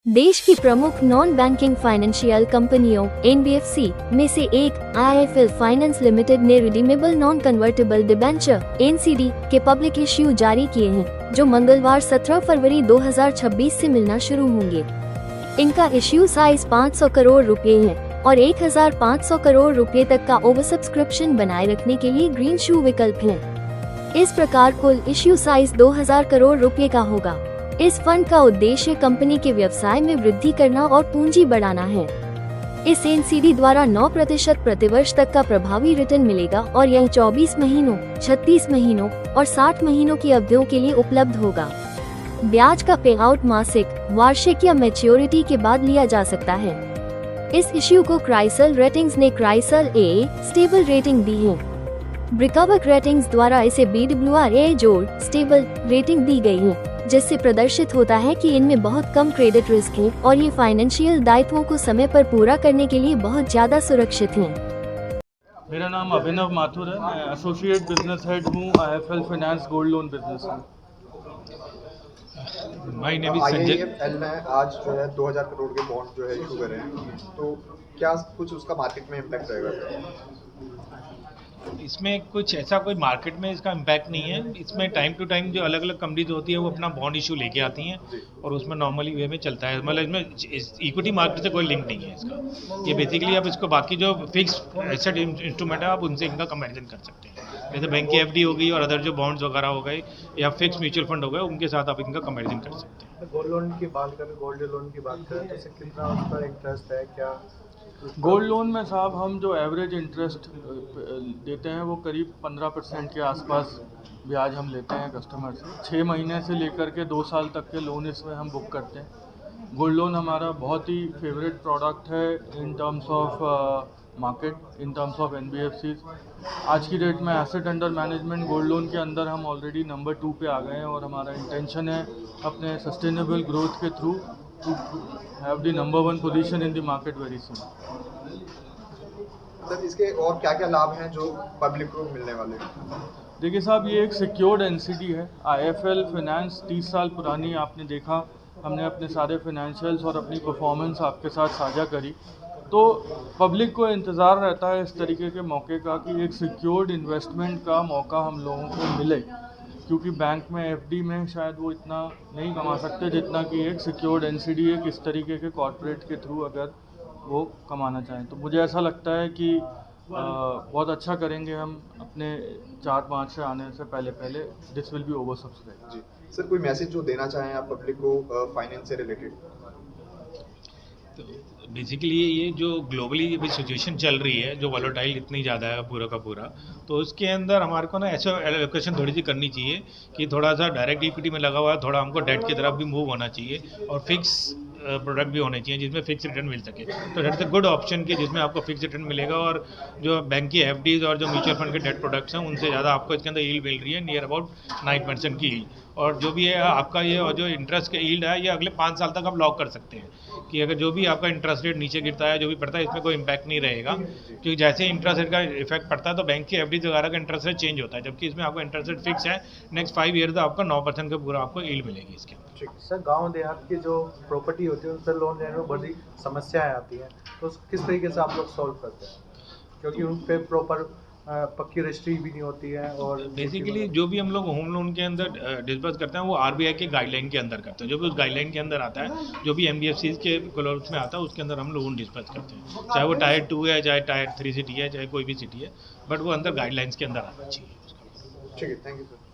देश की प्रमुख नॉन बैंकिंग फाइनेंशियल कंपनियों NBFC में से एक IIFL फाइनेंस लिमिटेड ने redeemable non convertible debenture NCD के पब्लिक इश्यू जारी किए हैं, जो मंगलवार 17 फरवरी 2026 से मिलना शुरू होंगे। इनका इश्यू साइज 500 करोड़ रुपए है और 1500 करोड़ रुपए तक का ओवर सब्सक्रिप्शन बनाए रखने के लिए ग्रीन शू विकल्प है। इस प्रकार कुल इश्यू साइज 2000 करोड़ रुपए का होगा। इस फंड का उद्देश्य कंपनी के व्यवसाय में वृद्धि करना और पूंजी बढ़ाना है। इस NCD द्वारा 9% प्रतिवर्ष तक का प्रभावी रिटर्न मिलेगा और यह 24 महीनों, 36 महीनों और 60 महीनों की अवधियों के लिए उपलब्ध होगा। ब्याज का पे आउट मासिक, वार्षिक या मैच्योरिटी के बाद लिया जा सकता है। इस इश्यू को क्राइसल रेटिंग्स ने क्राइसल AA स्टेबल रेटिंग दी है। ब्रिकवर्क रेटिंग्स द्वारा इसे BWRA जोड़ स्टेबल रेटिंग दी गई है, जिससे प्रदर्शित होता है कि इनमें बहुत कम क्रेडिट रिस्क है और ये फाइनेंशियल दायित्वों को समय पर पूरा करने के लिए बहुत ज्यादा सुरक्षित हैं। मेरा नाम अभिनव माथुर है। मैं एसोसिएट बिजनेस हेड हूँ IIFL finance gold loan business में। IIFL ने आज जो है 2000 करोड़ के बॉन्ड जो है इशू करे हैं, तो क्या कुछ उसका मार्केट में इम्पैक्ट रहेगा? इसमें कुछ ऐसा कोई मार्केट में इसका इम्पैक्ट नहीं है। इसमें टाइम टू टाइम जो अलग अलग कंपनीज होती है वो अपना बॉन्ड इशू लेके आती हैं और उसमें नॉर्मली वे में चलता है। मतलब इसमें इक्विटी मार्केट से कोई लिंक नहीं है इसका। ये बेसिकली आप इसको बाकी जो फिक्स एसेट इंस्ट्रूमेंट है आप उनसे इनका कंपैरिजन कर सकते हैं। जैसे बैंक की FD हो गई और अदर जो बॉन्ड्स वगैरह हो गए या फिक्स म्यूचुअल फंड हो गए, उनके साथ आप इनका कंपैरिजन कर सकते हैं। गोल्ड लोन की बात करें, गोल्ड लोन की बात करें तो इससे कितना उस पर इंटरेस्ट है? क्या गोल्ड लोन में साहब हम जो एवरेज इंटरेस्ट देते हैं वो करीब 15% के आसपास ब्याज हम लेते हैं कस्टमर से। 6 महीने से लेकर के 2 साल तक के लोन इसमें हम बुक करते हैं। गोल्ड लोन हमारा बहुत ही फेवरेट प्रोडक्ट है in terms of market, in terms of NBFCs। आज की डेट में asset under management gold loan के अंदर हम ऑलरेडी नंबर 2 पे आ गए हैं और हमारा इंटेंशन है अपने सस्टेनेबल ग्रोथ के through to have the number 1 position in the market very soon. Sir, इसके और क्या क्या लाभ हैं जो पब्लिक को मिलने वाले हैं? देखिए साहब, ये एक सिक्योर्ड NCD है। IIFL फाइनेंस 30 साल पुरानी, आपने देखा हमने अपने सारे फाइनेंशियल्स और अपनी परफॉर्मेंस आपके साथ साझा करी। तो पब्लिक को इंतज़ार रहता है इस तरीके के मौके का कि एक सिक्योर्ड इन्वेस्टमेंट का मौका हम लोगों को मिले, क्योंकि बैंक में FD में शायद वो इतना नहीं कमा सकते जितना कि एक सिक्योर्ड NCD एक इस तरीके के कॉर्पोरेट के थ्रू अगर वो कमाना चाहें। तो मुझे ऐसा लगता है कि बहुत अच्छा करेंगे हम अपने 4-5 से आने से पहले this will be over subscribe. जी सर, कोई मैसेज जो देना चाहें आप पब्लिक को फाइनेंस से रिलेटेड? तो बेसिकली ये जो ग्लोबली अभी सिचुएशन चल रही है, जो वॉलेटाइल इतनी ज़्यादा है पूरा का पूरा, तो उसके अंदर हमारे को ना ऐसा एलोकेशन थोड़ी सी करनी चाहिए कि थोड़ा सा डायरेक्ट इक्विटी में लगा हुआ है, थोड़ा हमको डेट की तरफ भी मूव होना चाहिए और फिक्स प्रोडक्ट भी होने चाहिए जिसमें फिक्स रिटर्न मिल सके। तो that is a good option कि जिसमें आपको फिक्स रिटर्न मिलेगा और जो बैंक की FDs और जो म्यूचुअल फंड के डेट प्रोडक्ट्स हैं उनसे ज़्यादा आपको इसके अंदर यील्ड मिल रही है, नियर अबाउट 9% की यील्ड। और जो भी है आपका ये और जो इंटरेस्ट के यील्ड है ये अगले 5 साल तक आप लॉक कर सकते हैं कि अगर जो भी आपका इंटरेस्ट रेट नीचे गिरता है, जो भी पड़ता है, इसमें कोई इम्पैक्ट नहीं रहेगा, क्योंकि जैसे इंटरेस्ट रेट का इफेक्ट पड़ता है तो बैंक की FD वगैरह का इंटरेस्ट रेट चेंज होता है, जबकि इसमें आपका इंटरेस्ट रेट फिक्स है। नेक्स्ट 5 ईयर तक आपका 9% का पूरा आपको यील्ड मिलेगी इसके अंदर। सर, गांव देहात की जो प्रॉपर्टी होती है उन पर लोन लेने में बड़ी समस्याएं आती हैं, तो किस तरीके से आप लोग सॉल्व करते हैं? क्योंकि उन पे प्रॉपर पक्की रजिस्ट्री भी नहीं होती है और बेसिकली जो भी हम लोग होम लोन के अंदर डिस्बर्स करते हैं वो RBI के गाइडलाइन के अंदर करते हैं। जो भी उस गाइडलाइन के अंदर आता है, जो भी NBFCs के क्लोज में आता है, उसके अंदर हम लोन डिस्बर्स करते हैं, चाहे वो टायर 2 है, चाहे टायर 3 सिटी है, चाहे कोई भी सिटी है, बट वो अंदर गाइडलाइंस के अंदर आना चाहिए। ठीक है, थैंक यू सर।